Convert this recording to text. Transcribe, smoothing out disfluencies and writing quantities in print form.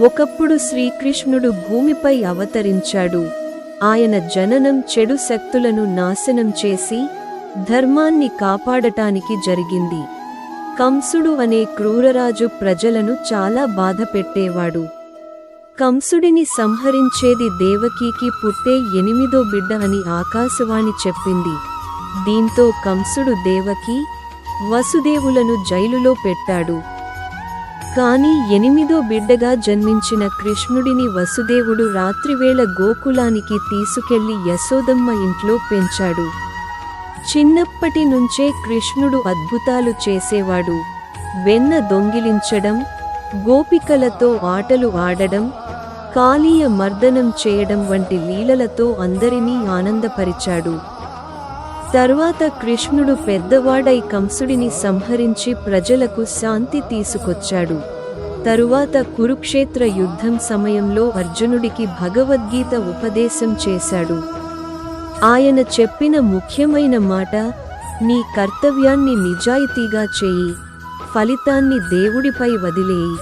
ఒకప్పుడు శ్రీకృష్ణుడు భూమిపై అవతరించాడు. ఆయన జననం చెడు శక్తులను నాశనం చేసి ధర్మాన్ని కాపాడటానికి జరిగింది. కంసుడు అనే క్రూరరాజు ప్రజలను చాలా బాధపెట్టేవాడు. కంసుడిని సంహరించేది దేవకీకి పుట్టే 8వ బిడ్డ అని ఆకాశవాణి చెప్పింది. దీంతో కంసుడు దేవకి, వసుదేవులను జైలులో పెట్టాడు. కాని 8వ బిడ్డగా జన్మించిన కృష్ణుడిని వసుదేవుడు రాత్రివేళ గోకులానికి తీసుకెళ్లి యశోదమ్మ ఇంట్లో పెంచాడు. చిన్నప్పటి నుంచే కృష్ణుడు అద్భుతాలు చేసేవాడు. వెన్న దొంగిలించడం, గోపికలతో ఆటలు ఆడడం, కాళీయ మర్దనం చేయడం వంటి లీలలతో అందరినీ ఆనందపరిచాడు. తర్వాత కృష్ణుడు పెద్దవాడై కంసుడిని సంహరించి ప్రజలకు శాంతి తీసుకొచ్చాడు. తరువాత కురుక్షేత్ర యుద్ధం సమయంలో అర్జునుడికి భగవద్గీత ఉపదేశం చేశాడు. ఆయన చెప్పిన ముఖ్యమైన మాట, నీ కర్తవ్యాన్ని నిజాయితీగా చేయి, ఫలితాన్ని దేవుడిపై వదిలేయి.